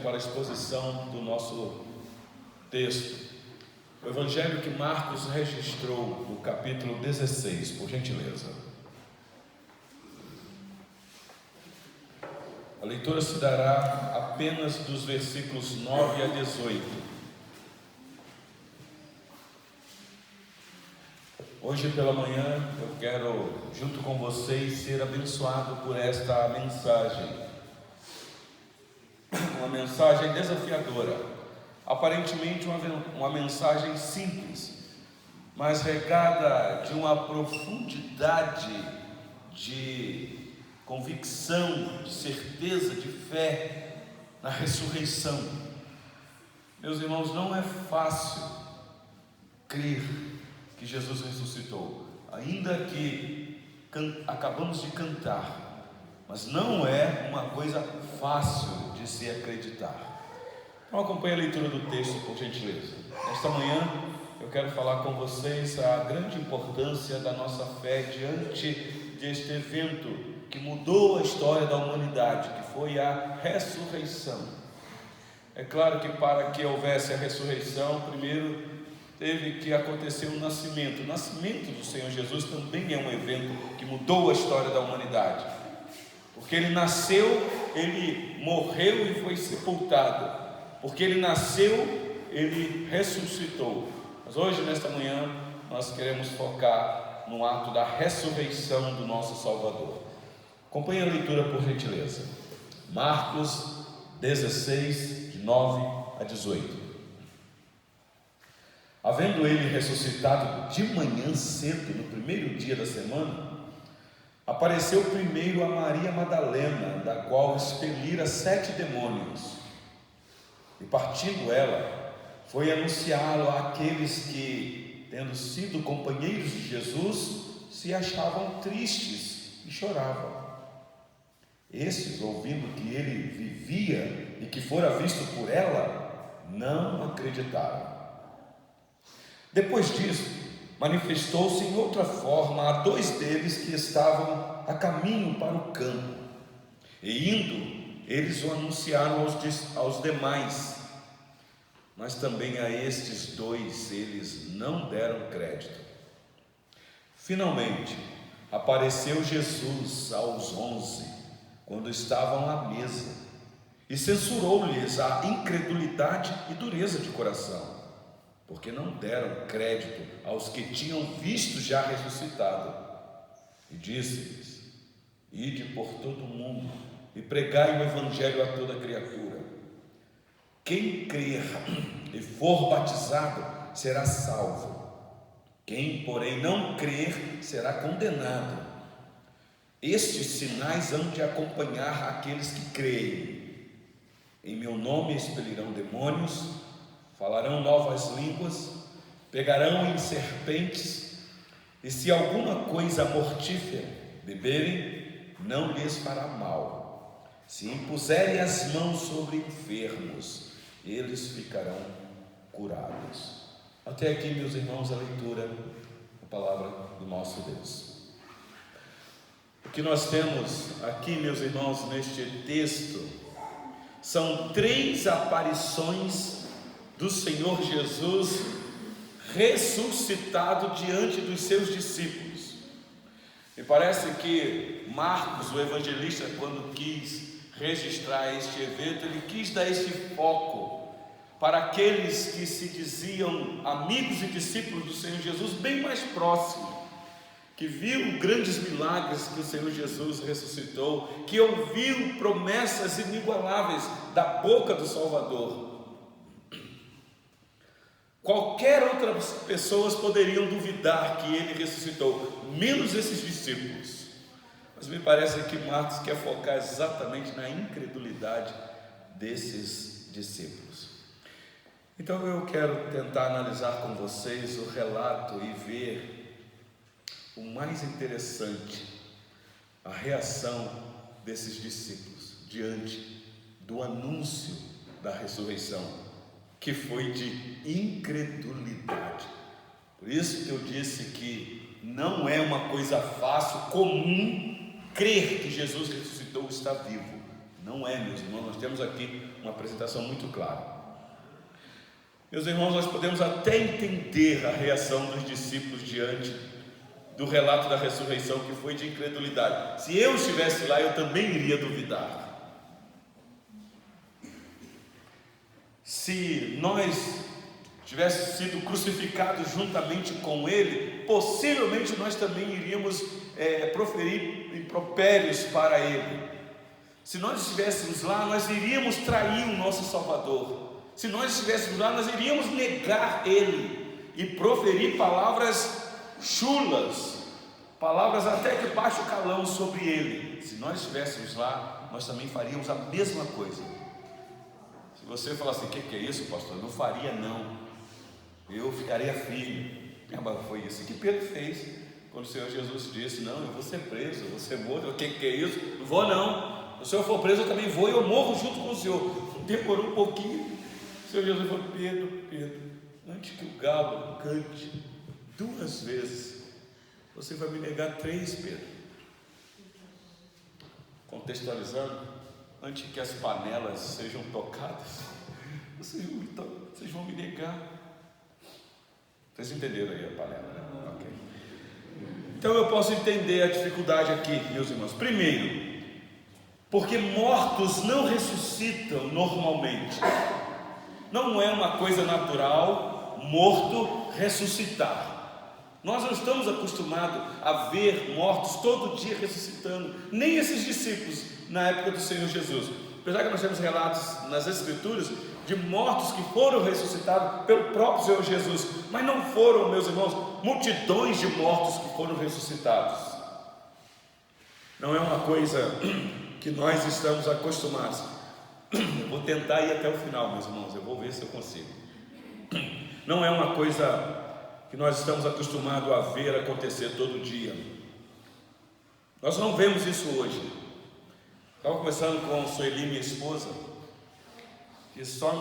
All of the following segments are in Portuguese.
para a exposição do nosso texto. O evangelho que Marcos registrou no capítulo 16, por gentileza. A leitura se dará apenas dos versículos 9 a 18. Hoje pela manhã eu quero, junto com vocês, ser abençoado por esta mensagem. Uma mensagem desafiadora, aparentemente uma mensagem simples, mas regada de uma profundidade de convicção, de certeza, de fé na ressurreição. Meus irmãos, não é fácil crer que Jesus ressuscitou, ainda que acabamos de cantar, mas não é uma coisa fácil de se acreditar. Então acompanhe a leitura do texto, por gentileza. Nesta manhã eu quero falar com vocês a grande importância da nossa fé diante deste evento que mudou a história da humanidade, que foi a ressurreição. É claro que para que houvesse a ressurreição, primeiro teve que acontecer um nascimento. O nascimento do Senhor Jesus também é um evento que mudou a história da humanidade, porque Ele nasceu, Ele morreu e foi sepultado. Porque Ele nasceu, Ele ressuscitou. Mas hoje, nesta manhã, nós queremos focar no ato da ressurreição do nosso Salvador. Acompanhe a leitura, por gentileza. Marcos 16, de 9 a 18. Havendo Ele ressuscitado de manhã cedo, no primeiro dia da semana, apareceu primeiro a Maria Madalena, da qual expelira 7 demônios. E partindo ela, foi anunciá-lo àqueles que, tendo sido companheiros de Jesus, se achavam tristes e choravam. Estes, ouvindo que ele vivia e que fora visto por ela, não acreditaram. Depois disso, manifestou-se em outra forma a 2 deles que estavam a caminho para o campo. E indo, eles o anunciaram aos demais. Mas também a estes 2 eles não deram crédito. Finalmente, apareceu Jesus aos 11, quando estavam à mesa, e censurou-lhes a incredulidade e dureza de coração, porque não deram crédito aos que tinham visto já ressuscitado. E disse-lhes: ide por todo o mundo e pregai o evangelho a toda criatura. Quem crer e for batizado será salvo. Quem, porém, não crer será condenado. Estes sinais hão de acompanhar aqueles que creem. Em meu nome expelirão demônios, falarão novas línguas, pegarão em serpentes, e se alguma coisa mortífera beberem, não lhes fará mal. Se impuserem as mãos sobre enfermos, eles ficarão curados. Até aqui, meus irmãos, a leitura da palavra do nosso Deus. O que nós temos aqui, meus irmãos, neste texto, são 3 aparições do Senhor Jesus ressuscitado diante dos seus discípulos. Me parece que Marcos, o evangelista, quando quis registrar este evento, ele quis dar este foco para aqueles que se diziam amigos e discípulos do Senhor Jesus, bem mais próximo, que viu grandes milagres que o Senhor Jesus ressuscitou, que ouviu promessas inigualáveis da boca do Salvador. Qualquer outras pessoas poderiam duvidar que ele ressuscitou, menos esses discípulos. Mas me parece que Marcos quer focar exatamente na incredulidade desses discípulos. Então eu quero tentar analisar com vocês o relato e ver o mais interessante, a reação desses discípulos diante do anúncio da ressurreição, que foi de incredulidade. Por isso que eu disse que não é uma coisa fácil, comum, crer que Jesus ressuscitou, está vivo. Não é, meus irmãos. Nós temos aqui uma apresentação muito clara. Meus irmãos, nós podemos até entender a reação dos discípulos diante do relato da ressurreição, que foi de incredulidade. Se eu estivesse lá, eu também iria duvidar. Se nós tivéssemos sido crucificados juntamente com Ele, possivelmente nós também iríamos proferir impropérios para Ele. Se nós estivéssemos lá, nós iríamos trair o nosso Salvador. Se nós estivéssemos lá, nós iríamos negar Ele e proferir palavras chulas, palavras até que baixo calão sobre Ele. Se nós estivéssemos lá, nós também faríamos a mesma coisa. Se você falar assim, o que é isso, pastor? Eu não faria não, eu ficaria firme. Mas foi isso que Pedro fez, quando o Senhor Jesus disse, não, eu vou ser preso, eu vou ser morto. O que é isso? Não vou não. Se o Senhor for preso, eu também vou, e eu morro junto com o Senhor. Demorou um pouquinho. O Senhor Jesus falou, Pedro, antes que o galo cante 2 vezes, você vai me negar 3, Pedro. Contextualizando, antes que as panelas sejam tocadas, vocês vão me negar. Vocês entenderam aí a panela, né? Ok. Então eu posso entender a dificuldade aqui, meus irmãos. Primeiro, porque mortos não ressuscitam normalmente. Não é uma coisa natural morto ressuscitar. Nós não estamos acostumados a ver mortos todo dia ressuscitando, nem esses discípulos na época do Senhor Jesus. Apesar que nós temos relatos nas Escrituras de mortos que foram ressuscitados pelo próprio Senhor Jesus, mas não foram, meus irmãos, multidões de mortos que foram ressuscitados. Não é uma coisa que nós estamos acostumados. Eu vou tentar ir até o final, meus irmãos, eu vou ver se eu consigo. Não é uma coisa que nós estamos acostumados a ver acontecer todo dia. Nós não vemos isso hoje. Estava conversando com Sueli, minha esposa, que só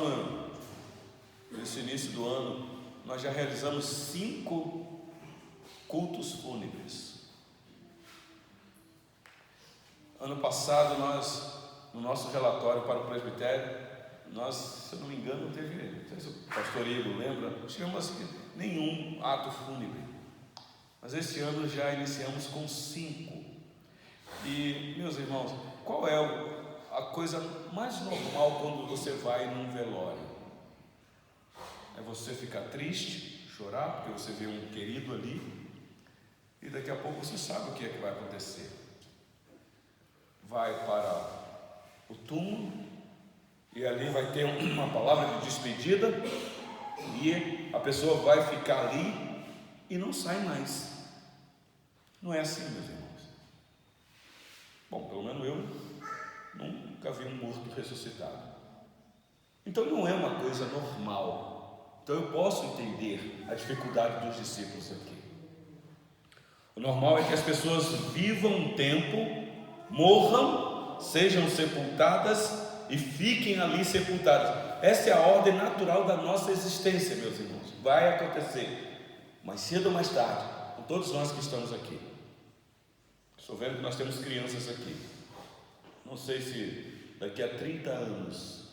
nesse início do ano nós já realizamos 5 cultos fúnebres. Ano passado nós, no nosso relatório para o presbitério, nós, se eu não me engano, não sei se o pastor Igor lembra, não tivemos nenhum ato fúnebre, mas este ano já iniciamos com 5. E, meus irmãos, qual é a coisa mais normal quando você vai num velório? É você ficar triste, chorar, porque você vê um querido ali, e daqui a pouco você sabe o que é que vai acontecer. Vai para o túmulo, e ali vai ter uma palavra de despedida, e a pessoa vai ficar ali e não sai mais. Não é assim, meus irmãos. Bom, pelo menos eu nunca vi um morto ressuscitado. Então não é uma coisa normal. Então eu posso entender a dificuldade dos discípulos aqui. O normal é que as pessoas vivam um tempo, morram, sejam sepultadas e fiquem ali sepultadas. Essa é a ordem natural da nossa existência, meus irmãos. Vai acontecer, mais cedo ou mais tarde, com todos nós que estamos aqui. Estou vendo que nós temos crianças aqui. Não sei se daqui a 30 anos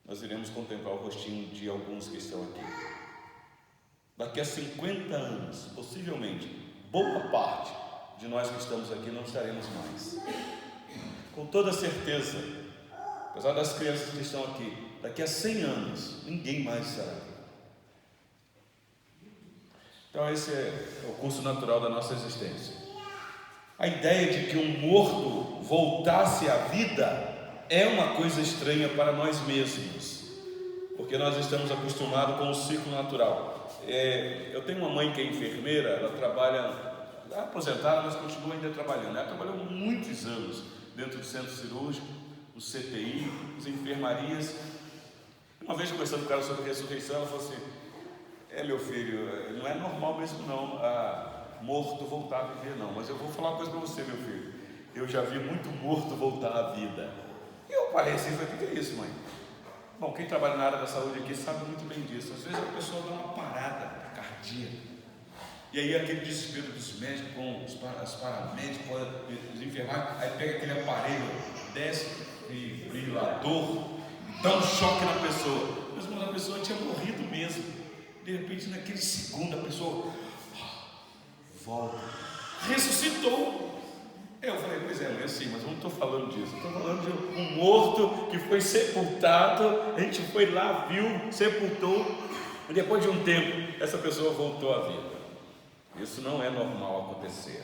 nós iremos contemplar o rostinho de alguns que estão aqui. Daqui a 50 anos, possivelmente, boa parte de nós que estamos aqui não estaremos mais. Com toda certeza, apesar das crianças que estão aqui, daqui a 100 anos, ninguém mais estará aqui. Então esse é o curso natural da nossa existência. A ideia de que um morto voltasse à vida é uma coisa estranha para nós mesmos, porque nós estamos acostumados com o ciclo natural. Eu tenho uma mãe que é enfermeira, ela trabalha, ela é aposentada, mas continua ainda trabalhando. Ela trabalhou muitos anos dentro do centro cirúrgico, no CTI, nas enfermarias. Uma vez conversando com ela sobre ressurreição, ela falou assim: meu filho, não é normal mesmo não, morto voltar a viver não, mas eu vou falar uma coisa para você, meu filho, eu já vi muito morto voltar à vida. E eu parei assim, falei: o que é isso, mãe? Bom, quem trabalha na área da saúde aqui sabe muito bem disso. Às vezes a pessoa dá uma parada cardíaca, e aí aquele desespero dos médicos, com os paramédicos, os enfermeiros, aí pega aquele aparelho, desce, desfibrilador, dá um choque na pessoa. Mas quando a pessoa tinha morrido mesmo, de repente naquele segundo a pessoa volta, ressuscitou. Eu falei, pois é, não é assim, mas eu não estou falando disso, estou falando de um morto que foi sepultado, a gente foi lá, viu, sepultou, e depois de um tempo essa pessoa voltou à vida. Isso não é normal acontecer.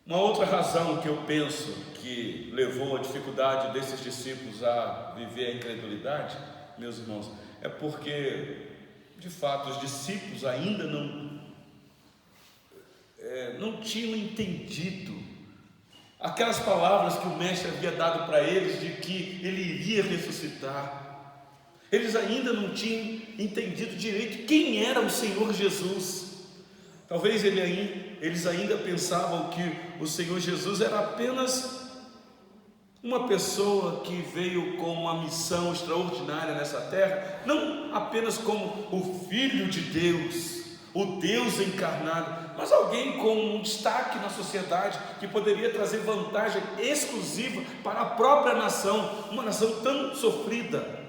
Uma outra razão que eu penso que levou a dificuldade desses discípulos a viver a incredulidade, meus irmãos, é porque, de fato, os discípulos ainda não tinham entendido aquelas palavras que o mestre havia dado para eles de que ele iria ressuscitar. Eles ainda não tinham entendido direito quem era o Senhor Jesus. Talvez eles ainda pensavam que o Senhor Jesus era apenas uma pessoa que veio com uma missão extraordinária nessa terra, não apenas como o Filho de Deus, o Deus encarnado, mas alguém com um destaque na sociedade, que poderia trazer vantagem exclusiva para a própria nação, uma nação tão sofrida,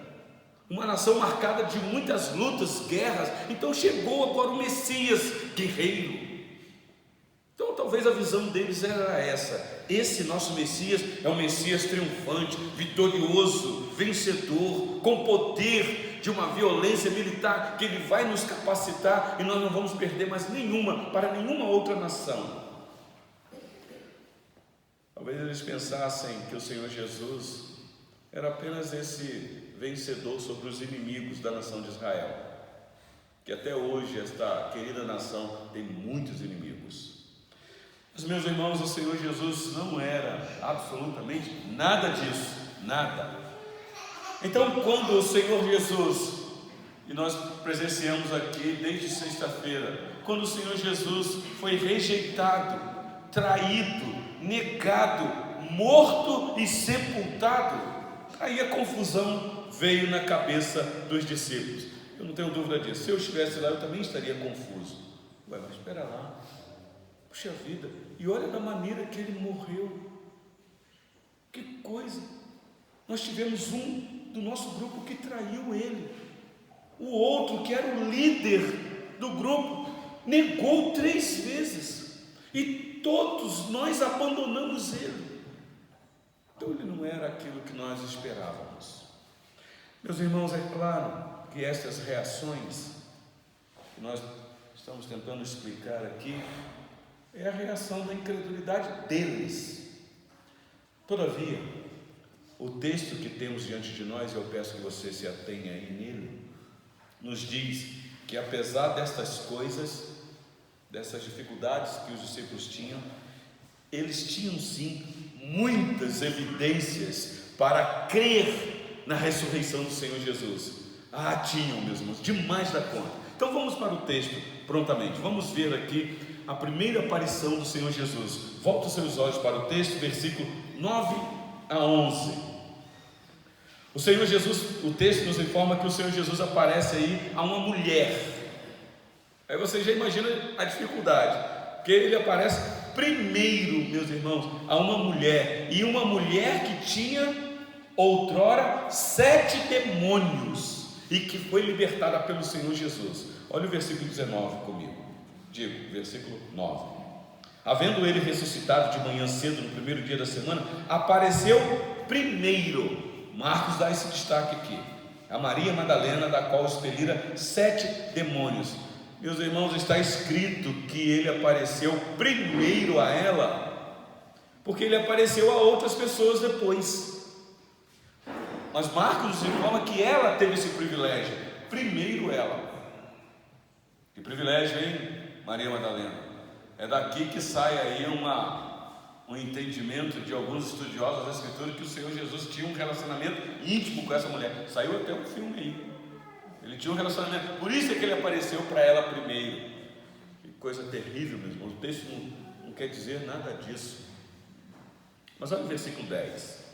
uma nação marcada de muitas lutas, guerras. Então chegou agora o Messias guerreiro. Então talvez a visão deles era essa: esse nosso Messias é um Messias triunfante, vitorioso, vencedor, com poder de uma violência militar, que ele vai nos capacitar e nós não vamos perder mais nenhuma para nenhuma outra nação. Talvez eles pensassem que o Senhor Jesus era apenas esse vencedor sobre os inimigos da nação de Israel, que até hoje esta querida nação tem muitos inimigos. Mas, meus irmãos, o Senhor Jesus não era absolutamente nada disso, nada. Então, quando o Senhor Jesus, e nós presenciamos aqui desde sexta-feira, quando o Senhor Jesus foi rejeitado, traído, negado, morto e sepultado, aí a confusão veio na cabeça dos discípulos. Eu não tenho dúvida disso. Se eu estivesse lá, eu também estaria confuso. Ué, mas espera lá, puxa vida, e olha da maneira que ele morreu. Que coisa! Nós tivemos um do nosso grupo que traiu ele, o outro, que era o líder do grupo, negou 3 vezes, e todos nós abandonamos ele. Então ele não era aquilo que nós esperávamos. Meus irmãos, é claro que essas reações que nós estamos tentando explicar aqui é a reação da incredulidade deles. Todavia, o texto que temos diante de nós, eu peço que você se atenha aí nele, nos diz que apesar destas coisas, dessas dificuldades que os discípulos tinham, eles tinham sim muitas evidências para crer na ressurreição do Senhor Jesus. Tinham, meus irmãos, demais da conta. Então vamos para o texto prontamente. Vamos ver aqui a primeira aparição do Senhor Jesus. Volta os seus olhos para o texto, versículo 9 a 11. O Senhor Jesus, o texto nos informa que o Senhor Jesus aparece aí a uma mulher. Aí você já imagina a dificuldade, porque ele aparece primeiro, meus irmãos, a uma mulher, e uma mulher que tinha outrora 7 demônios e que foi libertada pelo Senhor Jesus. Olha o versículo 19 comigo. Digo, versículo 9. Havendo ele ressuscitado de manhã cedo, no primeiro dia da semana, apareceu primeiro. Marcos dá esse destaque aqui: a Maria Madalena, da qual expelira 7 demônios. Meus irmãos, está escrito que ele apareceu primeiro a ela, porque ele apareceu a outras pessoas depois. Mas Marcos nos informa que ela teve esse privilégio, primeiro ela. Que privilégio, hein, Maria Madalena? É daqui que sai aí um entendimento de alguns estudiosos da Escritura, que o Senhor Jesus tinha um relacionamento íntimo com essa mulher. Saiu até um filme aí. Ele tinha um relacionamento, por isso é que ele apareceu para ela primeiro. Que coisa terrível, meu irmão. O texto não quer dizer nada disso. Mas olha o versículo 10.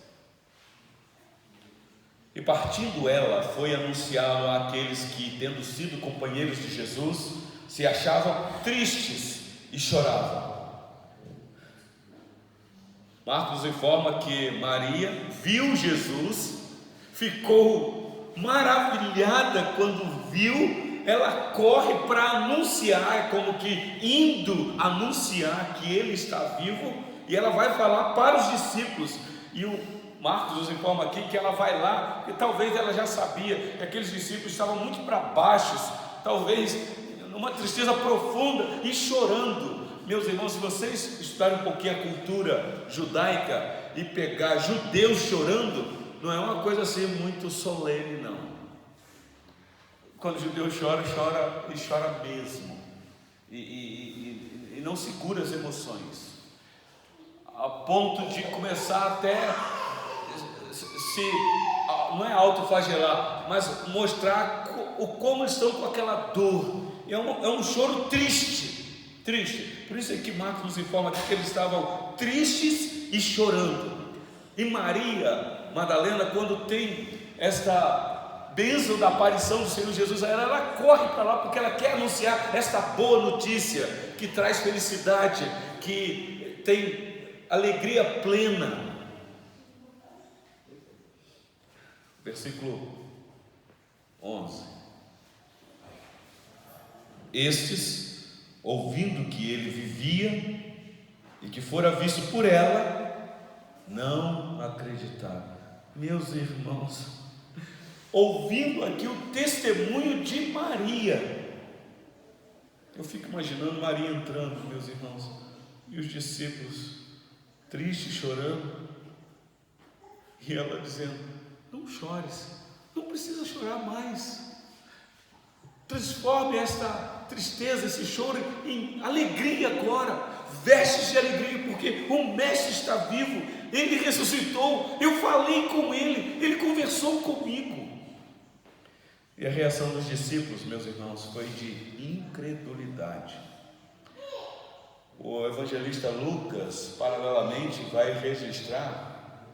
E partindo ela, foi anunciá-lo àqueles que, tendo sido companheiros de Jesus, se achavam tristes e choravam. Marcos informa que Maria viu Jesus, ficou maravilhada quando viu, ela corre para anunciar, como que indo anunciar que ele está vivo, e ela vai falar para os discípulos, e o Marcos nos informa aqui que ela vai lá, porque talvez ela já sabia que aqueles discípulos estavam muito para baixo, talvez numa tristeza profunda e chorando. Meus irmãos, se vocês estudarem um pouquinho a cultura judaica e pegar judeus chorando, não é uma coisa assim muito solene, não. Quando o judeu chora, chora e chora mesmo, e não segura as emoções, a ponto de começar até não é autoflagelar, mas mostrar como estão com aquela dor. É um choro triste. Por isso é que Marcos nos informa aqui que eles estavam tristes e chorando. E Maria Madalena, quando tem esta bênção da aparição do Senhor Jesus a ela, ela corre para lá porque ela quer anunciar esta boa notícia que traz felicidade, que tem alegria plena. Versículo 11: Estes, ouvindo que ele vivia e que fora visto por ela, não acreditaram. Meus irmãos, ouvindo aqui o testemunho de Maria, eu fico imaginando Maria entrando, meus irmãos, e os discípulos tristes, chorando, e ela dizendo: não chores, não precisa chorar mais, transforme esta tristeza, esse choro em alegria agora, vestes de alegria, porque o Mestre está vivo, ele ressuscitou, eu falei com ele conversou comigo. E a reação dos discípulos, meus irmãos, foi de incredulidade. O evangelista Lucas, paralelamente, vai registrar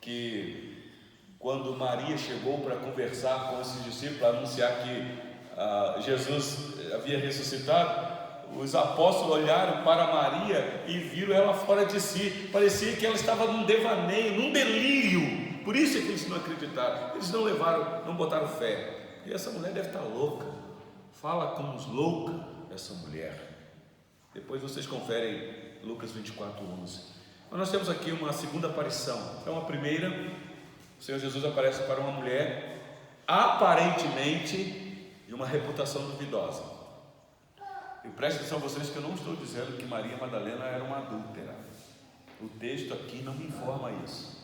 que quando Maria chegou para conversar com esses discípulos, para anunciar que Jesus havia ressuscitado, os apóstolos olharam para Maria e viram ela fora de si. Parecia que ela estava num devaneio, num delírio. Por isso é que eles não acreditaram, eles não botaram fé. E essa mulher deve estar louca, fala como louca essa mulher. Depois vocês conferem Lucas 24:11. Mas nós temos aqui uma segunda aparição. Então, a primeira, o Senhor Jesus aparece para uma mulher aparentemente de uma reputação duvidosa. E preste atenção vocês que eu não estou dizendo que Maria Madalena era uma adúltera. O texto aqui não me informa isso.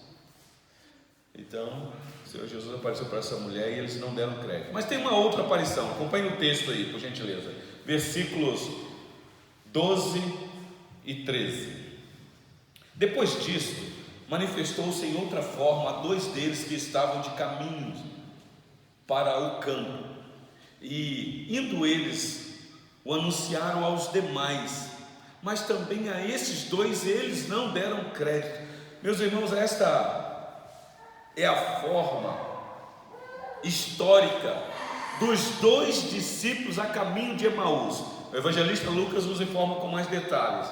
Então, o Senhor Jesus apareceu para essa mulher e eles não deram crédito. Mas tem uma outra aparição, acompanhe o texto aí, por gentileza. Versículos 12 e 13. Depois disso, manifestou-se em outra forma a dois deles que estavam de caminho para o campo, e indo eles, o anunciaram aos demais, mas também a esses dois eles não deram crédito. Meus irmãos, esta é a forma histórica dos dois discípulos a caminho de Emaús. O evangelista Lucas nos informa com mais detalhes.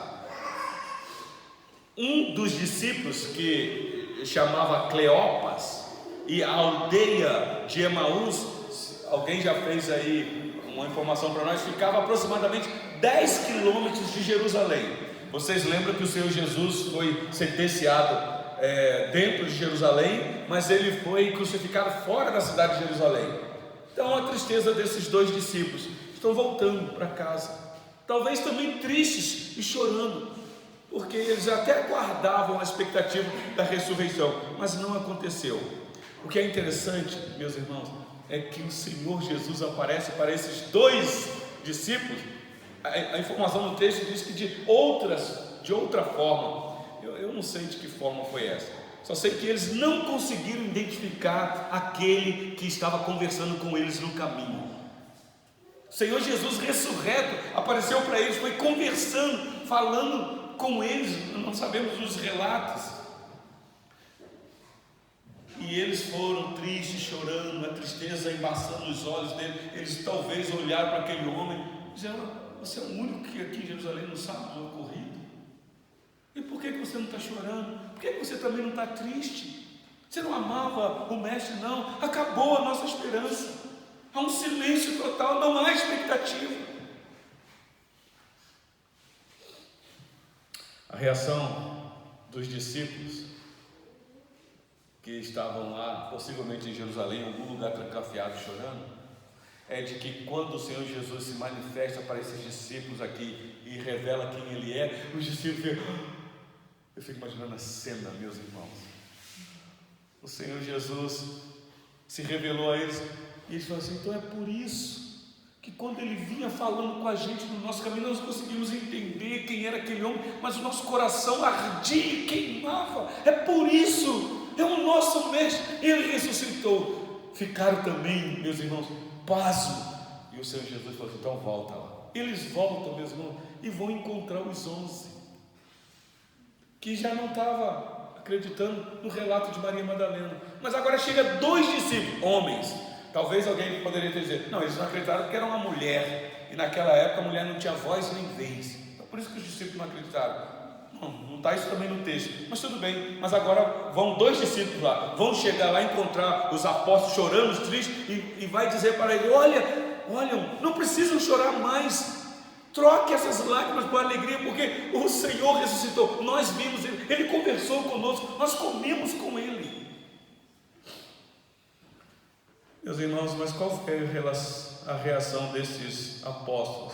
Um dos discípulos, que chamava Cleopas, e a aldeia de Emaús, alguém já fez aí uma informação para nós, ficava aproximadamente 10 quilômetros de Jerusalém. Vocês lembram que o Senhor Jesus foi sentenciado dentro de Jerusalém, mas ele foi crucificado fora da cidade de Jerusalém. Então a tristeza desses dois discípulos, estão voltando para casa, talvez também tristes e chorando, porque eles até guardavam a expectativa da ressurreição, mas não aconteceu. O que é interessante, meus irmãos, é que o Senhor Jesus aparece para esses dois discípulos. A informação no texto diz que de outra forma. Eu não sei de que forma foi essa, só sei que eles não conseguiram identificar aquele que estava conversando com eles no caminho. O Senhor Jesus ressurreto apareceu para eles, foi conversando, falando com eles. Não sabemos os relatos, e eles foram tristes, chorando, a tristeza embaçando os olhos deles. Eles talvez olharam para aquele homem e disseram: você é o único que aqui em Jerusalém não sabe do ocorrido. E por que você não está chorando? por que você também não está triste? Você não amava o mestre? Não, acabou a nossa esperança, há um silêncio total, não há expectativa. A reação dos discípulos que estavam lá, possivelmente em Jerusalém, em algum lugar trancafiado, chorando, é de que quando o Senhor Jesus se manifesta para esses discípulos aqui e revela quem Ele é, os discípulos ficam... Eu fico imaginando a cena, meus irmãos. O Senhor Jesus se revelou a eles e eles falaram assim: então é por isso que quando Ele vinha falando com a gente no nosso caminho, nós conseguimos entender quem era aquele homem, mas o nosso coração ardia e queimava. É por isso, é o nosso mestre, Ele ressuscitou. Ficaram também, meus irmãos, pasmos. E o Senhor Jesus falou assim: então volta lá. Eles voltam, meus irmãos, e vão encontrar os 11 que já não estavam acreditando no relato de Maria Madalena, mas agora chega 2 discípulos, homens. Talvez alguém poderia dizer: não, eles não acreditaram porque era uma mulher, e naquela época a mulher não tinha voz nem vez, então por isso que os discípulos não acreditaram. Não está isso também no texto, mas tudo bem. Mas agora vão 2 discípulos lá, vão chegar lá, encontrar os apóstolos chorando, tristes, e vai dizer para eles: olha, não precisam chorar mais, troque essas lágrimas por alegria, porque o Senhor ressuscitou, nós vimos Ele, Ele conversou conosco, nós comemos com Ele. Meus irmãos, mas qual foi a reação desses apóstolos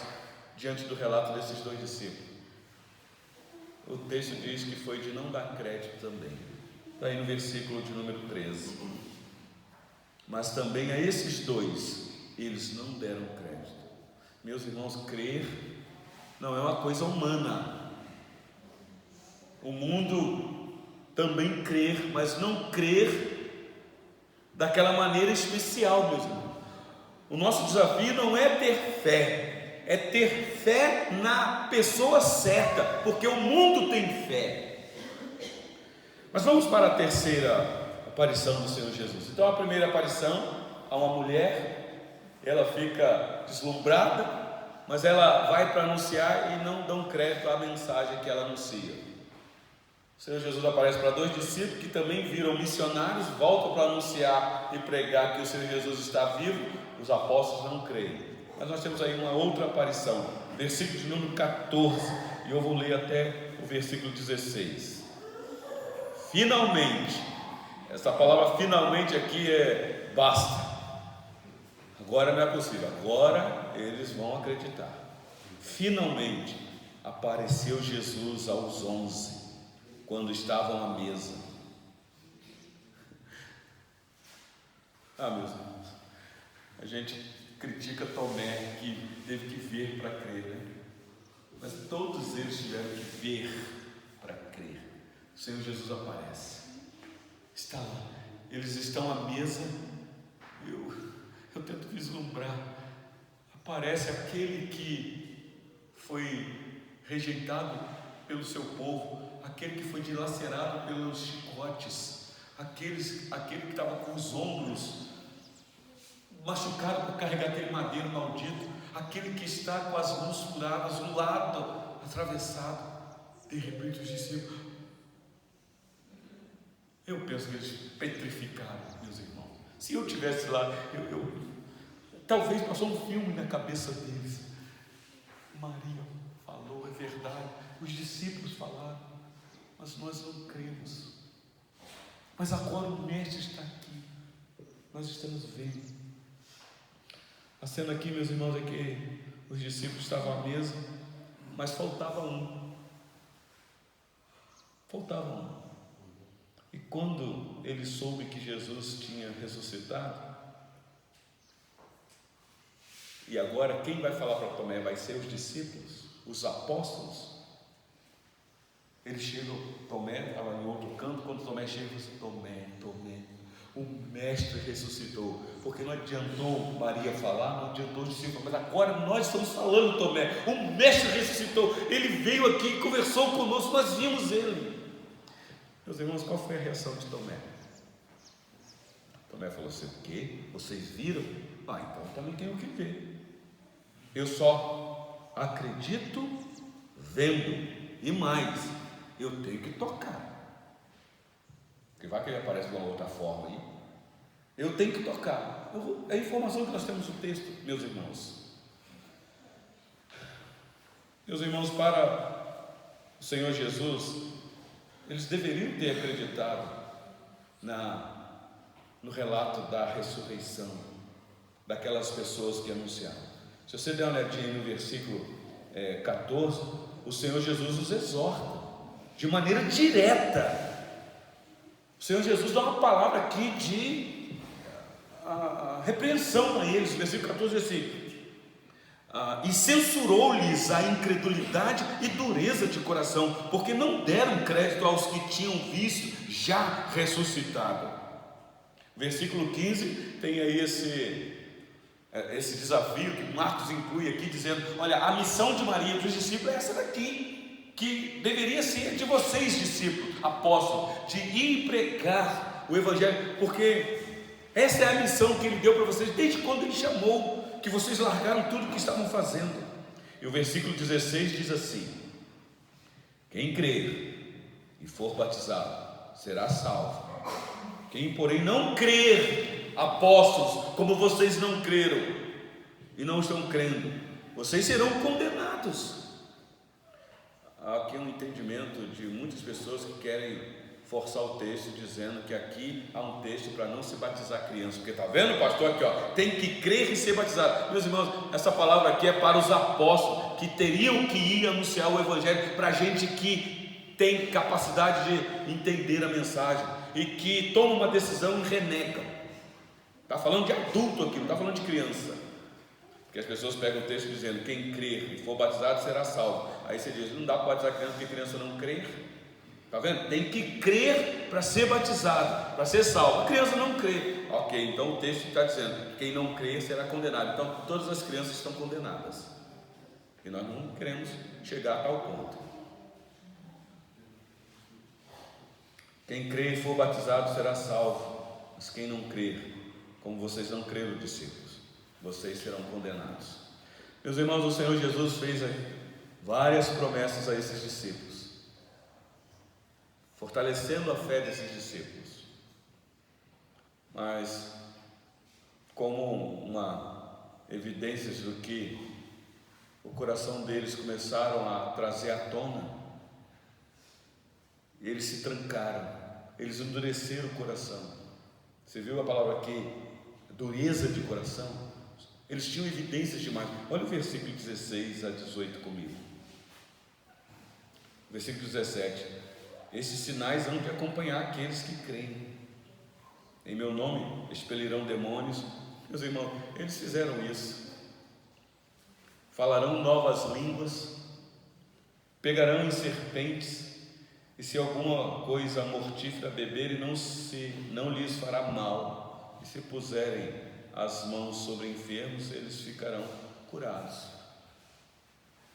diante do relato desses 2 discípulos? O texto diz que foi de não dar crédito também. Está aí no versículo de número 13. Mas também a esses 2, eles não deram crédito. Meus irmãos, crer não é uma coisa humana. O mundo também crer, mas não crer daquela maneira especial, meus irmãos. O nosso desafio não é ter fé, é ter fé na pessoa certa, porque o mundo tem fé. Mas vamos para a terceira aparição do Senhor Jesus. Então, a primeira aparição a uma mulher, ela fica deslumbrada, mas ela vai para anunciar e não dão crédito à mensagem que ela anuncia. O Senhor Jesus aparece para 2 discípulos que também viram missionários, voltam para anunciar e pregar que o Senhor Jesus está vivo. Os apóstolos não creem. Mas nós temos aí uma outra aparição, versículo de número 14, e eu vou ler até o versículo 16. Finalmente, essa palavra finalmente aqui é basta. Agora não é possível, agora eles vão acreditar. Finalmente apareceu Jesus aos 11, quando estavam à mesa. Meus irmãos, a gente critica Tomé, que teve que ver para crer, né? Mas todos eles tiveram que ver para crer. O Senhor Jesus aparece, está lá, eles estão à mesa. Eu tento vislumbrar. Aparece aquele que foi rejeitado pelo seu povo, aquele que foi dilacerado pelos chicotes, aquele que estava com os ombros machucado por carregar aquele madeiro maldito, aquele que está com as mãos furadas, um lado atravessado. De repente os discípulos, eu penso que eles petrificaram, meus irmãos. Se eu estivesse lá, talvez passou um filme na cabeça deles. Maria falou, é verdade, os discípulos falaram, mas nós não cremos. Mas agora o mestre está aqui, nós estamos vendo. A cena aqui, meus irmãos, é que os discípulos estavam à mesa, mas faltava um. E quando ele soube que Jesus tinha ressuscitado, e agora quem vai falar para Tomé vai ser os discípulos, os apóstolos. Eles chegam, Tomé estava em outro canto, quando Tomé chega, ele diz: Tomé, o mestre ressuscitou. Porque não adiantou Maria falar, não adiantou os discípulos, mas agora nós estamos falando, Tomé, o mestre ressuscitou, ele veio aqui, conversou conosco, nós vimos ele. Meus irmãos, qual foi a reação de Tomé? Tomé falou assim: o quê? Vocês viram? Então também tenho que ver. Eu só acredito vendo, e mais, eu tenho que tocar. porque vai que ele aparece de uma outra forma aí. Eu tenho que tocar. É a informação que nós temos no texto, meus irmãos. Meus irmãos, para o Senhor Jesus, eles deveriam ter acreditado no relato da ressurreição daquelas pessoas que anunciaram. Se você der uma olhadinha no versículo 14, o Senhor Jesus os exorta de maneira direta. O Senhor Jesus dá uma palavra aqui de repreensão a eles. O versículo 14 diz assim: e censurou-lhes a incredulidade e dureza de coração, porque não deram crédito aos que tinham visto já ressuscitado. Versículo 15 tem aí esse desafio que Marcos inclui aqui, dizendo: olha, a missão de Maria e dos discípulos é essa daqui, que deveria ser de vocês, discípulos, apóstolos, de ir pregar o Evangelho, porque essa é a missão que Ele deu para vocês desde quando Ele chamou, que vocês largaram tudo o que estavam fazendo. E o versículo 16 diz assim: quem crer e for batizado será salvo. Quem, porém, não crer, apóstolos, como vocês não creram e não estão crendo, vocês serão condenados. Há aqui um entendimento de muitas pessoas que querem forçar o texto, dizendo que aqui há um texto para não se batizar criança, porque está vendo, pastor, aqui ó, tem que crer e ser batizado. Meus irmãos, essa palavra aqui é para os apóstolos que teriam que ir anunciar o Evangelho, para gente que tem capacidade de entender a mensagem e que toma uma decisão e renega. Está falando de adulto aqui, não está falando de criança, porque as pessoas pegam o texto dizendo: quem crer e for batizado será salvo. Aí você diz: não dá para batizar criança porque criança não crê. Está vendo? Tem que crer para ser batizado, para ser salvo. A criança não crê. Ok, então o texto está dizendo: quem não crê será condenado. Então todas as crianças estão condenadas, e nós não queremos chegar a tal ponto. Quem crer e for batizado será salvo, mas quem não crer, como vocês não creram, discípulos, vocês serão condenados. Meus irmãos, o Senhor Jesus fez várias promessas a esses discípulos, fortalecendo a fé desses discípulos, mas como uma evidência do que o coração deles começaram a trazer à tona, eles se trancaram, eles endureceram o coração. Você viu a palavra aqui, dureza de coração? Eles tinham evidências demais. Olha o versículo 16 a 18 comigo. Versículo 17: esses sinais hão de acompanhar aqueles que creem. Em meu nome expelirão demônios. Meus irmãos, eles fizeram isso. Falarão novas línguas, pegarão em serpentes, e se alguma coisa mortífera beberem, não lhes fará mal, e se puserem as mãos sobre enfermos, eles ficarão curados.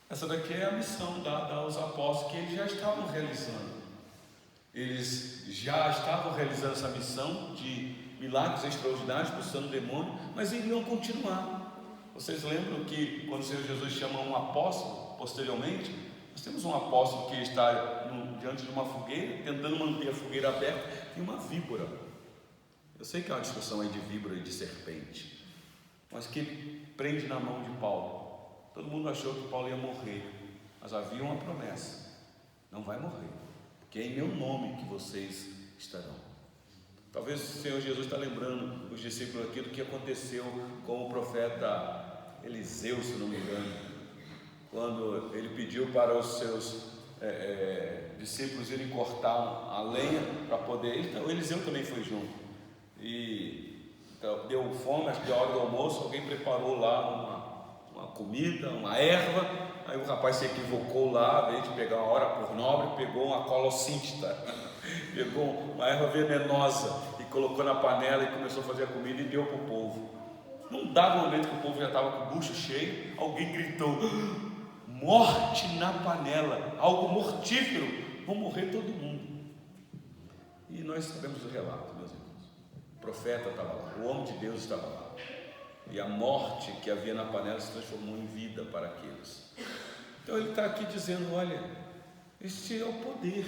Essa daqui é a missão dada aos apóstolos, que eles já estavam realizando. Eles já estavam realizando essa missão de milagres extraordinários, expulsando demônio, mas iriam continuar. Vocês lembram que quando o Senhor Jesus chama um apóstolo, posteriormente, nós temos um apóstolo que está diante de uma fogueira, tentando manter a fogueira aberta, e uma víbora. Eu sei que há uma discussão aí de víbora e de serpente, mas que prende na mão de Paulo. Todo mundo achou que Paulo ia morrer, mas havia uma promessa: não vai morrer, porque é em meu nome que vocês estarão. Talvez o Senhor Jesus está lembrando os discípulos aqui do que aconteceu com o profeta Eliseu, se não me engano, quando ele pediu para os seus discípulos irem cortar a lenha para poder. Então, o Eliseu também foi junto, e então, deu fome, acho que a hora do almoço, alguém preparou lá uma comida, uma erva. Aí o rapaz se equivocou lá, em vez de pegar uma hora por nobre, pegou uma colossíntica, pegou uma erva venenosa e colocou na panela e começou a fazer a comida e deu para o povo. Num dado momento que o povo já estava com o bucho cheio, alguém gritou: morte na panela, algo mortífero, vão morrer todo mundo. E nós sabemos o relato, meus irmãos. O profeta estava lá, o homem de Deus estava lá, e a morte que havia na panela se transformou em vida para aqueles. Então ele está aqui dizendo: olha, este é o poder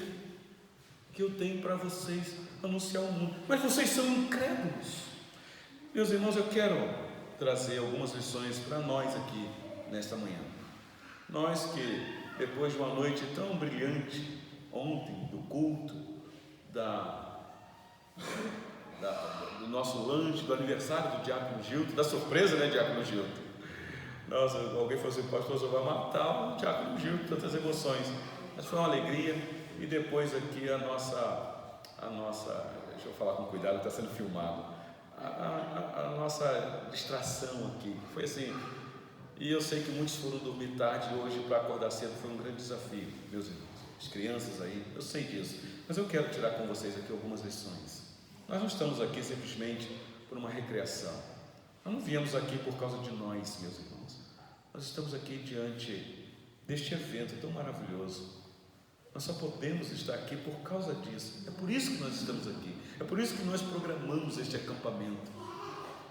que eu tenho para vocês, anunciar ao mundo, mas vocês são incrédulos. Meus irmãos, eu quero trazer algumas lições para nós aqui nesta manhã. Nós que depois de uma noite tão brilhante ontem, do culto, do nosso lanche, do aniversário do Diácono Gilton, da surpresa, né, Diácono Gilton? Nossa, alguém falou assim, pastor, você vai matar o Diácono Gilton, tantas emoções. Mas foi uma alegria. E depois aqui a nossa, deixa eu falar com cuidado, está sendo filmado, a nossa distração aqui, foi assim. E eu sei que muitos foram dormir tarde hoje para acordar cedo, foi um grande desafio, meus irmãos, as crianças aí, eu sei disso, mas eu quero tirar com vocês aqui algumas lições. Nós não estamos aqui simplesmente por uma recreação, nós não viemos aqui por causa de nós, meus irmãos, nós estamos aqui diante deste evento tão maravilhoso. Nós só podemos estar aqui por causa disso, é por isso que nós estamos aqui, é por isso que nós programamos este acampamento.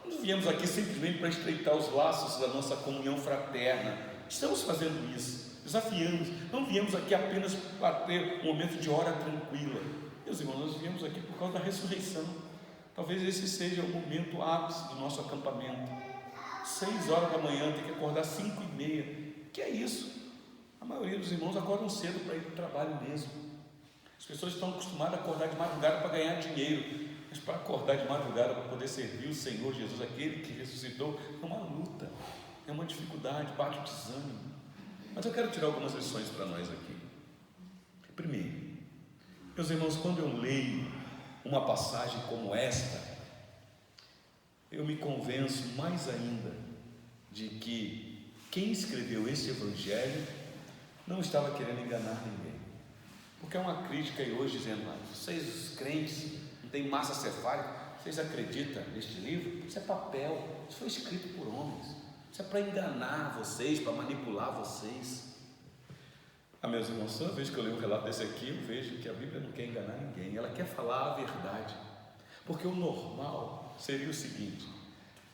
Não viemos aqui simplesmente para estreitar os laços da nossa comunhão fraterna, estamos fazendo isso, desafiamos, não viemos aqui apenas para ter um momento de hora tranquila, meus irmãos, nós viemos aqui por causa da ressurreição. Talvez esse seja o momento ápice do nosso acampamento, 6 horas da manhã, tem que acordar 5h30, que é isso? A maioria dos irmãos acordam cedo para ir para o trabalho mesmo. As pessoas estão acostumadas a acordar de madrugada para ganhar dinheiro, mas para acordar de madrugada para poder servir o Senhor Jesus, aquele que ressuscitou, é uma luta, é uma dificuldade, bate o desânimo. Mas eu quero tirar algumas lições para nós aqui. Primeiro, meus irmãos, quando eu leio uma passagem como esta, eu me convenço mais ainda de que quem escreveu este evangelho não estava querendo enganar ninguém, porque é uma crítica aí hoje dizendo, vocês os crentes não tem massa cefálica, vocês acreditam neste livro? Isso é papel, isso foi escrito por homens, isso é para enganar vocês, para manipular vocês. Meus irmãos, toda vez que eu leio um relato desse aqui, eu vejo que a Bíblia não quer enganar ninguém, ela quer falar a verdade, porque o normal seria o seguinte,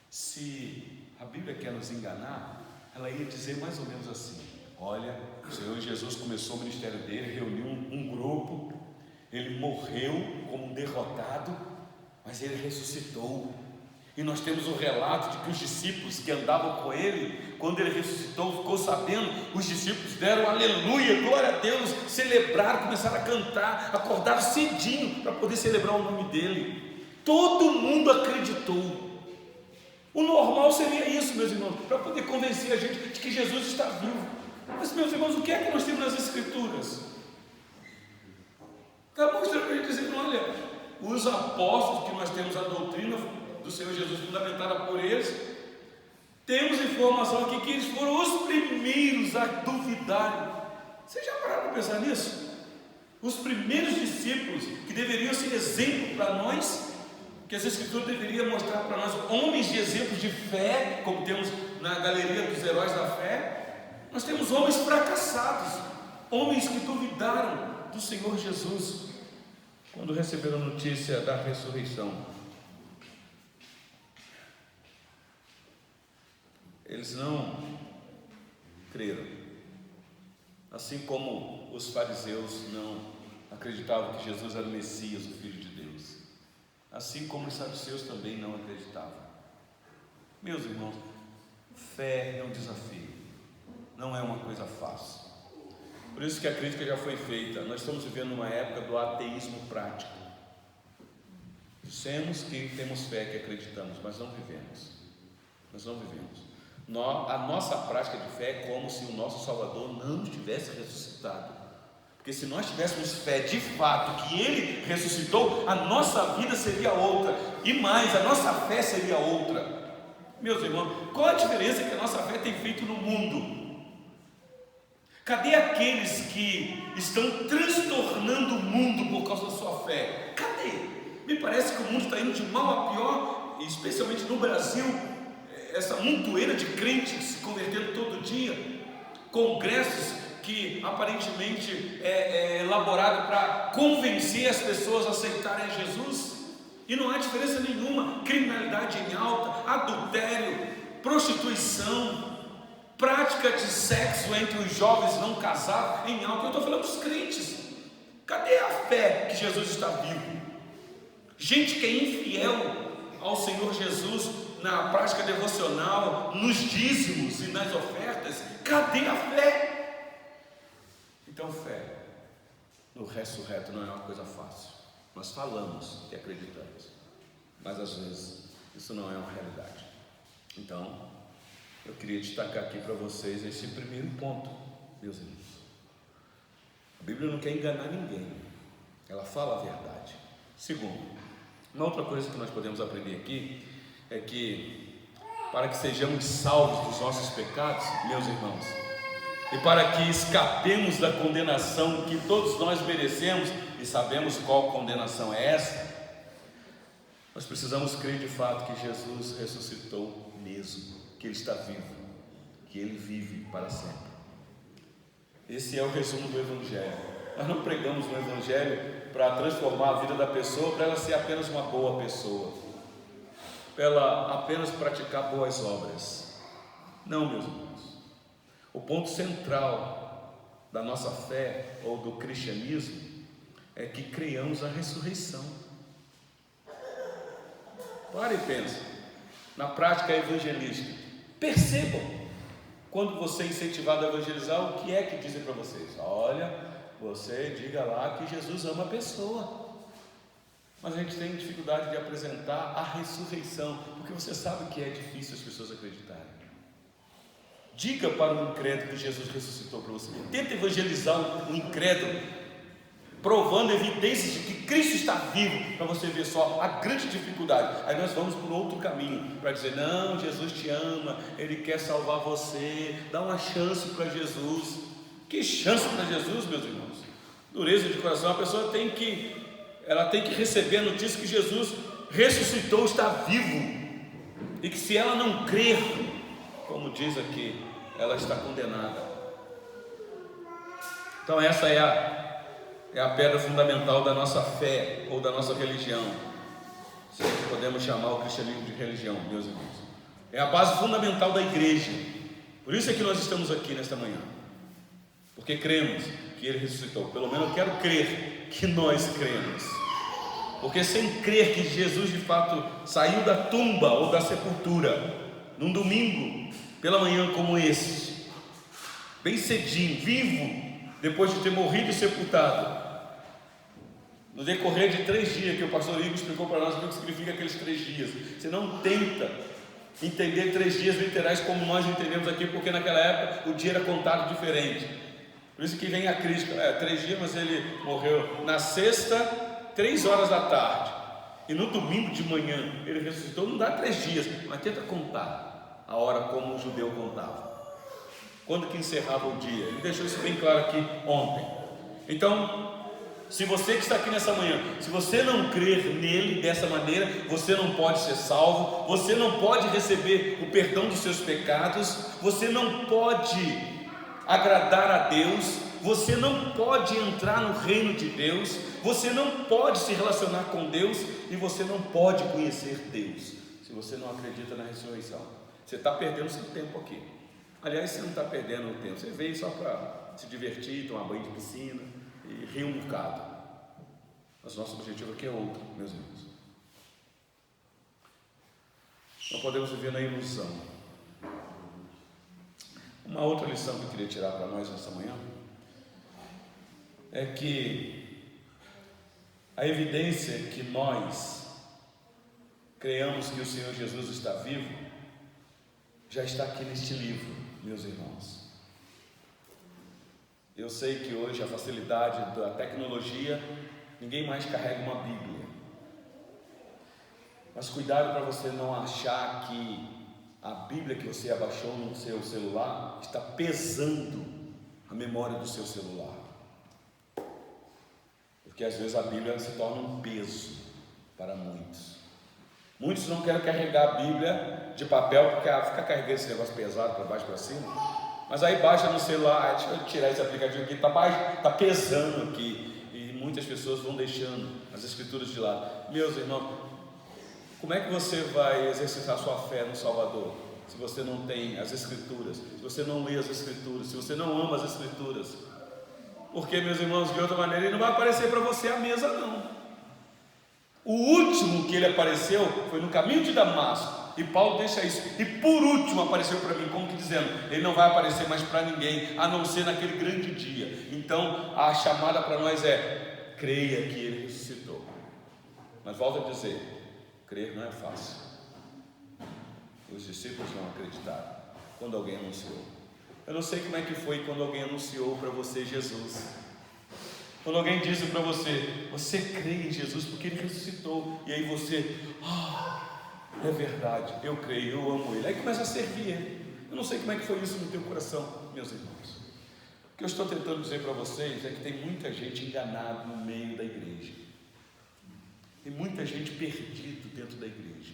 se a Bíblia quer nos enganar, ela ia dizer mais ou menos assim, olha, o Senhor Jesus começou o ministério dele, reuniu um grupo, ele morreu como um derrotado, mas ele ressuscitou, e nós temos o relato de que os discípulos que andavam com ele, quando ele ressuscitou, ficou sabendo, os discípulos deram aleluia, glória a Deus, celebraram, começaram a cantar, acordaram cedinho para poder celebrar o nome dele, todo mundo acreditou. O normal seria isso, meus irmãos, para poder convencer a gente de que Jesus está vivo. Mas, meus irmãos, o que é que nós temos nas Escrituras? Está mostrando para ele dizendo, olha, os apóstolos que nós temos a doutrina do Senhor Jesus fundamentada por eles, temos informação aqui que eles foram os primeiros a duvidarem. Vocês já pararam para pensar nisso? Os primeiros discípulos que deveriam ser exemplo para nós, que as Escrituras deveriam mostrar para nós homens de exemplos de fé, como temos na galeria dos heróis da fé. Nós temos homens fracassados, homens que duvidaram do Senhor Jesus quando receberam a notícia da ressurreição. Eles não creram, assim como os fariseus não acreditavam que Jesus era o Messias, o Filho de Deus, assim como os saduceus também não acreditavam. Meus irmãos, fé é um desafio, não é uma coisa fácil. Por isso que a crítica já foi feita. Nós estamos vivendo uma época do ateísmo prático. Dissemos que temos fé, que acreditamos, mas não vivemos. Nós não vivemos. A nossa prática de fé é como se o nosso Salvador não tivesse ressuscitado. Porque se nós tivéssemos fé de fato que Ele ressuscitou, a nossa vida seria outra. E mais, a nossa fé seria outra. Meus irmãos, qual a diferença que a nossa fé tem feito no mundo? Cadê aqueles que estão transtornando o mundo por causa da sua fé? Cadê? Me parece que o mundo está indo de mal a pior, especialmente no Brasil, essa montoeira de crentes se convertendo todo dia, congressos que aparentemente é elaborado para convencer as pessoas a aceitarem Jesus, e não há diferença nenhuma, criminalidade em alta, adultério, prostituição, prática de sexo entre os jovens não casados em alta. Eu estou falando dos crentes. Cadê a fé que Jesus está vivo? Gente que é infiel ao Senhor Jesus na prática devocional, nos dízimos e nas ofertas. Cadê a fé? Então, fé no ressurreto não é uma coisa fácil. Nós falamos que acreditamos, mas às vezes isso não é uma realidade. Então, eu queria destacar aqui para vocês esse primeiro ponto, meus irmãos. A Bíblia não quer enganar ninguém, ela fala a verdade. Segundo, uma outra coisa que nós podemos aprender aqui é que, para que sejamos salvos dos nossos pecados, meus irmãos, e para que escapemos da condenação que todos nós merecemos, e sabemos qual condenação é essa, nós precisamos crer de fato que Jesus ressuscitou mesmo, que Ele está vivo, que Ele vive para sempre. Esse é o resumo do Evangelho. Nós não pregamos no Evangelho para transformar a vida da pessoa, para ela ser apenas uma boa pessoa, para ela apenas praticar boas obras. Não, meus irmãos. O ponto central da nossa fé ou do cristianismo é que creiamos a ressurreição. Para e pensa na prática evangelística. Percebam, quando você é incentivado a evangelizar, o que é que dizem para vocês? Olha, você diga lá que Jesus ama a pessoa. Mas a gente tem dificuldade de apresentar a ressurreição, porque você sabe que é difícil as pessoas acreditarem. Diga para o incrédulo que Jesus ressuscitou para você. Tenta evangelizar o incrédulo, provando evidências de que Cristo está vivo, para você ver só a grande dificuldade. Aí nós vamos por outro caminho, para dizer, não, Jesus te ama, Ele quer salvar você, dá uma chance para Jesus. Que chance para Jesus, meus irmãos? Dureza de coração. A pessoa tem que receber a notícia que Jesus ressuscitou, está vivo, e que se ela não crer, como diz aqui, ela está condenada. Então essa é a pedra fundamental da nossa fé, ou da nossa religião, se é que podemos chamar o cristianismo de religião, meus irmãos. É a base fundamental da igreja. Por isso é que nós estamos aqui nesta manhã, porque cremos que Ele ressuscitou. Pelo menos eu quero crer que nós cremos, porque sem crer que Jesus de fato saiu da tumba ou da sepultura num domingo pela manhã como esse, bem cedinho, vivo, depois de ter morrido e sepultado, no decorrer de 3 dias, que o pastor Igor explicou para nós o que significa aqueles 3 dias. Você não tenta entender 3 dias literais como nós entendemos aqui, porque naquela época o dia era contado diferente. Por isso que vem a crítica, 3 dias, mas ele morreu na sexta, 3 horas da tarde, e no domingo de manhã ele ressuscitou. Não dá 3 dias, mas tenta contar a hora como o judeu contava, quando que encerrava o dia. Ele deixou isso bem claro aqui ontem. Então, se você que está aqui nessa manhã, se você não crer nele dessa maneira, você não pode ser salvo, você não pode receber o perdão dos seus pecados, você não pode agradar a Deus, você não pode entrar no reino de Deus, você não pode se relacionar com Deus, e você não pode conhecer Deus, se você não acredita na ressurreição. Você está perdendo seu tempo aqui. Aliás, você não está perdendo o tempo, você veio só para se divertir, tomar banho de piscina e rir um bocado. Mas nosso objetivo aqui é outro, meus irmãos. Não podemos viver na ilusão. Uma outra lição que eu queria tirar para nós nessa manhã é que a evidência que nós creamos que o Senhor Jesus está vivo já está aqui neste livro, meus irmãos. Eu sei que hoje a facilidade da tecnologia, ninguém mais carrega uma Bíblia, mas cuidado para você não achar que a Bíblia que você abaixou no seu celular está pesando a memória do seu celular, porque às vezes a Bíblia se torna um peso para muitos. Muitos não querem carregar a Bíblia de papel, porque fica carregando esse negócio pesado para baixo e para cima. Mas aí baixa no celular, deixa eu tirar esse aplicativo aqui, está pesando aqui. E muitas pessoas vão deixando as escrituras de lado. Meus irmãos, como é que você vai exercitar sua fé no Salvador, se você não tem as escrituras, se você não lê as escrituras, se você não ama as escrituras? Porque, meus irmãos, de outra maneira, ele não vai aparecer para você à mesa, não. O último que ele apareceu foi no caminho de Damasco. E Paulo deixa isso. E por último apareceu para mim, como que dizendo, ele não vai aparecer mais para ninguém, a não ser naquele grande dia. Então a chamada para nós é: creia que ele ressuscitou. Mas volto a dizer, crer não é fácil. Os discípulos não acreditaram quando alguém anunciou. Eu não sei como é que foi quando alguém anunciou para você Jesus. Quando alguém disse para você, você crê em Jesus porque ele ressuscitou. E aí você, é verdade, eu creio, eu amo ele. Aí começa a servir ele. Eu não sei como é que foi isso no teu coração, meus irmãos. O que eu estou tentando dizer para vocês é que tem muita gente enganada no meio da igreja. Tem muita gente perdida dentro da igreja.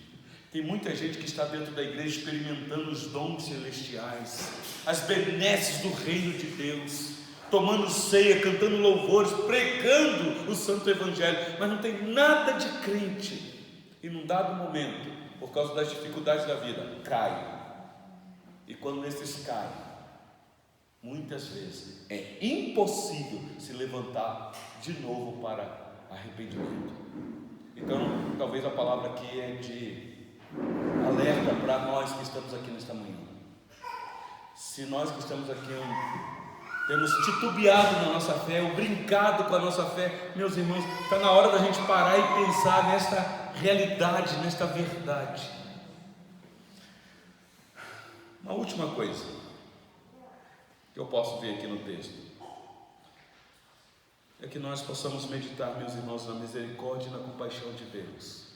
Tem muita gente que está dentro da igreja experimentando os dons celestiais, as benesses do reino de Deus, tomando ceia, cantando louvores, pregando o santo evangelho, mas não tem nada de crente. E num dado momento, por causa das dificuldades da vida, cai. E quando esses caem, muitas vezes é impossível se levantar de novo para arrependimento. Então, talvez a palavra aqui é de alerta para nós que estamos aqui nesta manhã. Se nós que estamos aqui temos titubeado na nossa fé, ou brincado com a nossa fé, meus irmãos, está na hora da gente parar e pensar nesta realidade, nesta verdade. Uma última coisa que eu posso ver aqui no texto é que nós possamos meditar, meus irmãos, na misericórdia e na compaixão de Deus.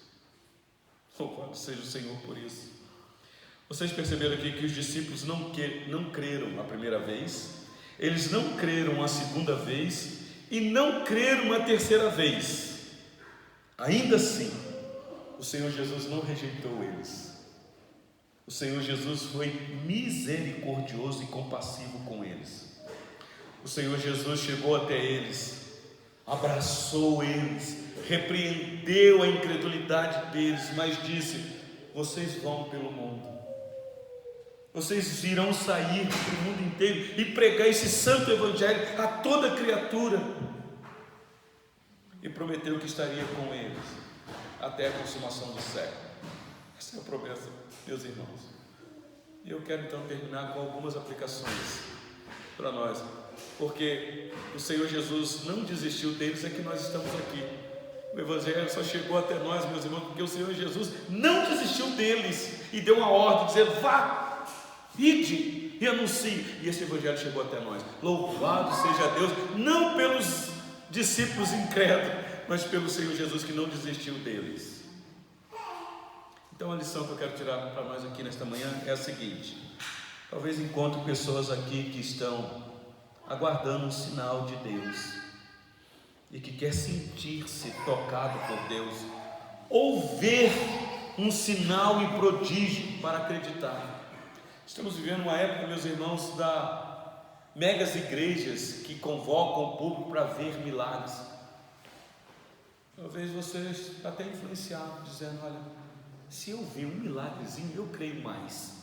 Louvado seja o Senhor por isso. Vocês perceberam aqui que os discípulos não creram a primeira vez, eles não creram a segunda vez e não creram a terceira vez. Ainda assim, o Senhor Jesus não rejeitou eles. O Senhor Jesus foi misericordioso e compassivo com eles. O Senhor Jesus chegou até eles, abraçou eles, repreendeu a incredulidade deles, mas disse: vocês vão pelo mundo, vocês irão sair para o mundo inteiro e pregar esse santo evangelho a toda criatura. E prometeu que estaria com eles até a consumação do século. Essa é a promessa, meus irmãos. E eu quero então terminar com algumas aplicações para nós, porque o Senhor Jesus não desistiu deles, é que nós estamos aqui. O evangelho só chegou até nós, meus irmãos, porque o Senhor Jesus não desistiu deles e deu uma ordem, dizendo: vá, ide e anuncie. E esse evangelho chegou até nós. Louvado seja Deus, não pelos discípulos incrédulos, mas pelo Senhor Jesus que não desistiu deles. Então a lição que eu quero tirar para nós aqui nesta manhã é a seguinte: talvez encontre pessoas aqui que estão aguardando um sinal de Deus e que quer sentir-se tocado por Deus, ou ver um sinal e prodígio para acreditar. Estamos vivendo uma época, meus irmãos, da megas igrejas que convocam o público para ver milagres. Talvez você está até influenciado, dizendo: olha, se eu ver um milagrezinho, eu creio mais.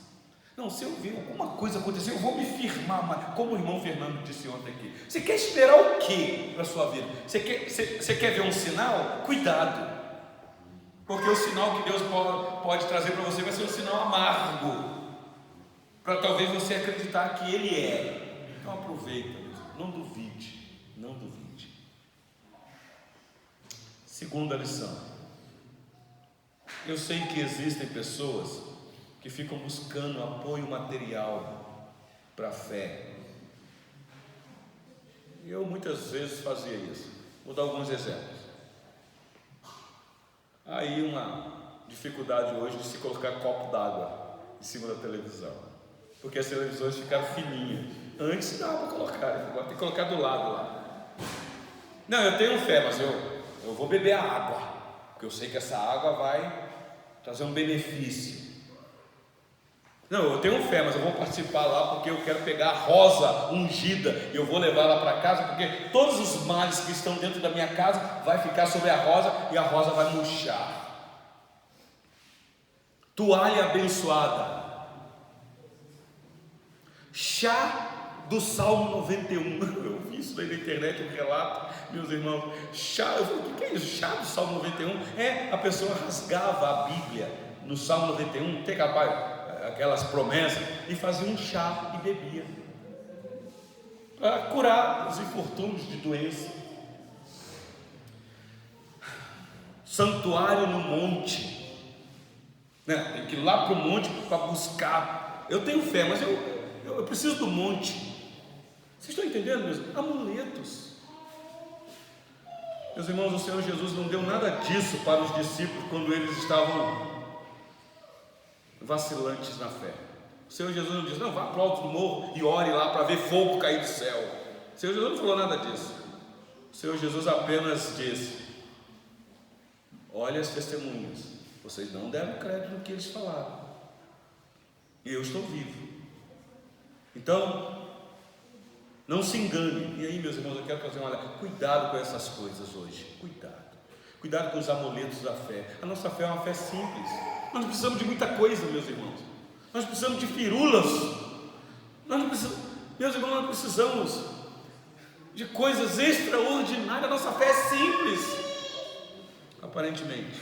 Não, se eu ver alguma coisa acontecer, eu vou me firmar mais. Como o irmão Fernando disse ontem aqui, você quer esperar o quê para a sua vida? Você quer ver um sinal? Cuidado, porque o sinal que Deus pode trazer para você vai ser um sinal amargo, para talvez você acreditar que Ele é. Então aproveita, não duvide, não duvide. Segunda lição: eu sei que existem pessoas que ficam buscando apoio material para a fé. Eu muitas vezes fazia isso. Vou dar alguns exemplos. Aí uma dificuldade hoje de se colocar copo d'água em cima da televisão, porque as televisões ficaram fininhas. Antes dava para colocar, agora tem que colocar do lado lá. Não, eu tenho fé, mas eu vou beber a água, porque eu sei que essa água vai trazer um benefício. Não, eu tenho fé, mas eu vou participar lá porque eu quero pegar a rosa ungida e eu vou levar lá para casa, porque todos os males que estão dentro da minha casa vai ficar sobre a rosa e a rosa vai murchar. Toalha abençoada, chá do Salmo 91. Eu vi isso aí na internet, um relato, meus irmãos. Chá, eu falei, o que é isso? Chá do Salmo 91? A pessoa rasgava a Bíblia no Salmo 91, tem aquelas promessas, e fazia um chá e bebia, para curar os infortúnios de doença. Santuário no monte, né? Tem que ir lá para o monte para buscar. Eu tenho fé, mas eu preciso do monte. Vocês estão entendendo mesmo? Amuletos. Meus irmãos, o Senhor Jesus não deu nada disso para os discípulos quando eles estavam vacilantes na fé. O Senhor Jesus não disse, não, vá para o alto do morro e ore lá para ver fogo cair do céu. O Senhor Jesus não falou nada disso. O Senhor Jesus apenas disse, olha as testemunhas, vocês não deram crédito no que eles falaram, e eu estou vivo. Então, não se engane. E aí, meus irmãos, eu quero fazer uma olhada. Cuidado com essas coisas hoje. Cuidado com os amuletos da fé. A nossa fé é uma fé simples. Nós não precisamos de muita coisa, meus irmãos. Nós precisamos de firulas. Meus irmãos, nós precisamos de coisas extraordinárias. A nossa fé é simples, aparentemente.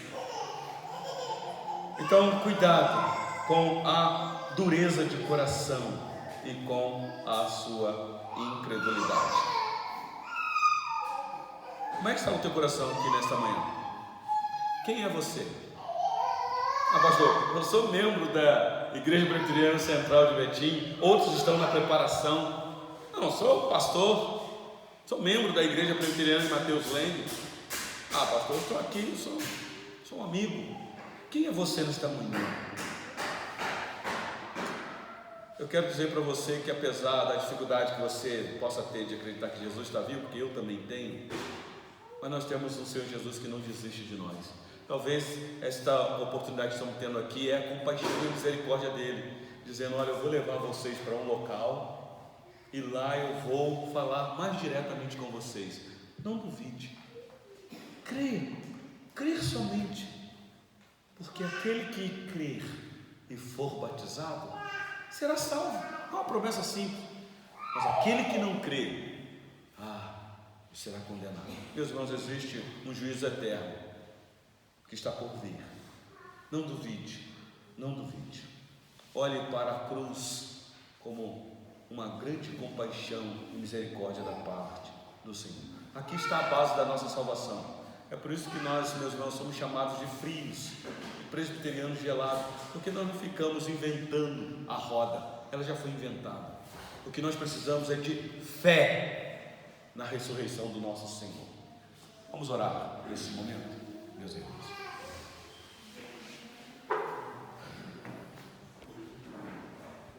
Então, cuidado com a dureza de coração e com a sua incredulidade. Como é que está o teu coração aqui nesta manhã? Quem é você? Pastor, eu sou membro da Igreja Presbiteriana Central de Betim, outros estão na preparação. Não, sou pastor, sou membro da Igreja Presbiteriana de Mateus Leme. Pastor, eu estou aqui, sou um amigo. Quem é você nesta manhã? Eu quero dizer para você que, apesar da dificuldade que você possa ter de acreditar que Jesus está vivo, porque eu também tenho, mas nós temos um Senhor Jesus que não desiste de nós. Talvez esta oportunidade que estamos tendo aqui é a compaixão e a misericórdia dele, dizendo, olha, eu vou levar vocês para um local e lá eu vou falar mais diretamente com vocês. Não duvide, crer somente, porque aquele que crer e for batizado será salvo. É uma promessa simples. Mas aquele que não crê, será condenado. Meus irmãos, existe um juízo eterno que está por vir. Não duvide. Olhe para a cruz como uma grande compaixão e misericórdia da parte do Senhor. Aqui está a base da nossa salvação. É por isso que nós, meus irmãos, somos chamados de frios, de presbiterianos gelados, porque nós não ficamos inventando a roda, ela já foi inventada. O que nós precisamos é de fé na ressurreição do nosso Senhor. Vamos orar nesse momento, meus irmãos.